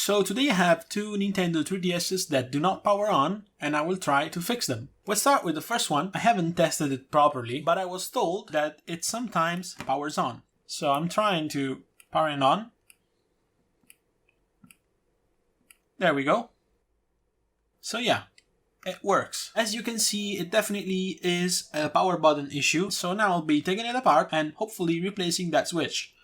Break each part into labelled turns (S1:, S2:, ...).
S1: So today I have two Nintendo 3DS's that do not power on, and I will try to fix them. Let's start with the first one. I haven't tested it properly, but I was told that it sometimes powers on. So I'm trying to power it on. There we go. So yeah, it works. As you can see, it definitely is a power button issue. So now I'll be taking it apart and hopefully replacing that switch.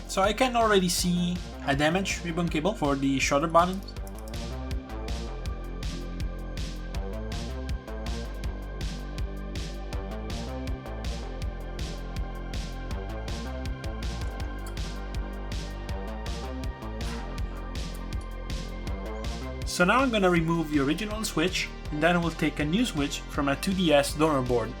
S1: So I can already see a damaged ribbon cable for the shoulder buttons. So now I'm gonna remove the original switch, and then I will take a new switch from a 2DS donor board.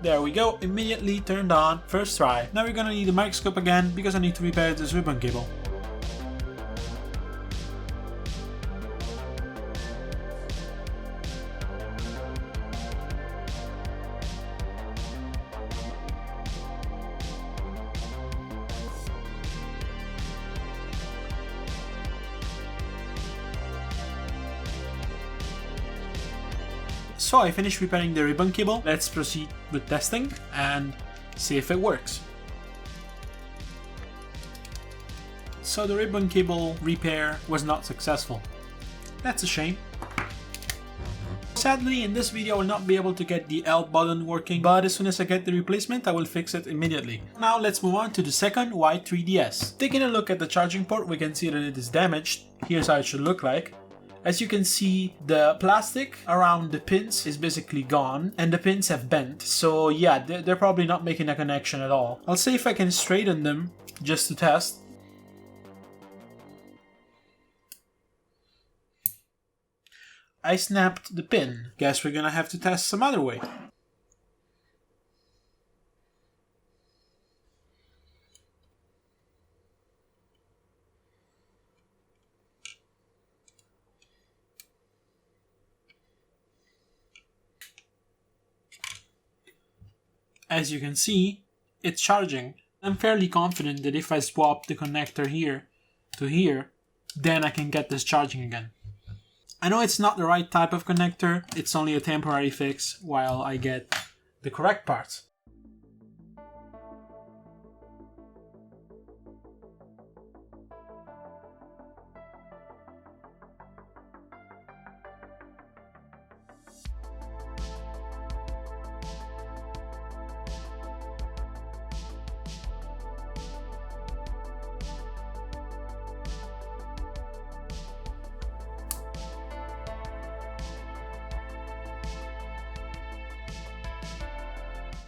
S1: There we go, immediately turned on, first try. Now we're gonna need a microscope again because I need to repair this ribbon cable. So I finished repairing the ribbon cable. Let's proceed with testing and see if it works. So the ribbon cable repair was not successful. That's a shame. Sadly, in this video I will not be able to get the L button working, but as soon as I get the replacement I will fix it immediately. Now let's move on to the second white 3DS. Taking a look at the charging port, we can see that it is damaged. Here's how it should look like. As you can see, the plastic around the pins is basically gone and the pins have bent. So yeah, they're probably not making a connection at all. I'll see if I can straighten them just to test. I snapped the pin. Guess we're gonna have to test some other way. As you can see, it's charging. I'm fairly confident that if I swap the connector here to here, then I can get this charging again. I know it's not the right type of connector, it's only a temporary fix while I get the correct parts.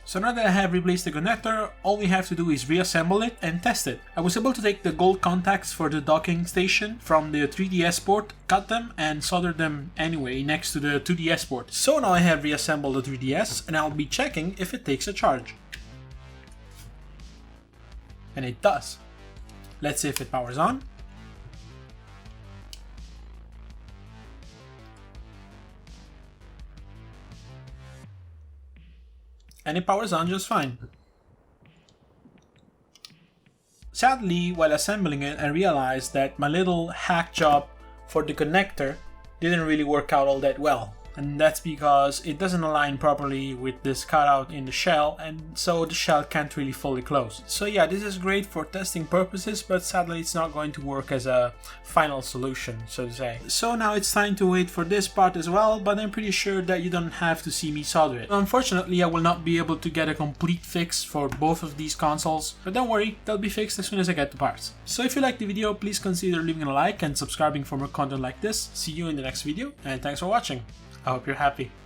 S1: So now that I have replaced the connector, all we have to do is reassemble it and test it. I was able to take the gold contacts for the docking station from the 3DS port, cut them and solder them anyway next to the 2DS port. So now I have reassembled the 3DS and I'll be checking if it takes a charge. And it does. Let's see if it powers on. And it powers on just fine. Sadly, while assembling it, I realized that my little hack job for the connector didn't really work out all that well. and that's because it doesn't align properly with this cutout in the shell, and so the shell can't really fully close. So yeah, this is great for testing purposes, but sadly it's not going to work as a final solution, so to say. So now it's time to wait for this part as well, but I'm pretty sure that you don't have to see me solder it. Unfortunately, I will not be able to get a complete fix for both of these consoles, but don't worry, they'll be fixed as soon as I get the parts. So if you liked the video, please consider leaving a like and subscribing for more content like this. See you in the next video, and thanks for watching. I hope you're happy.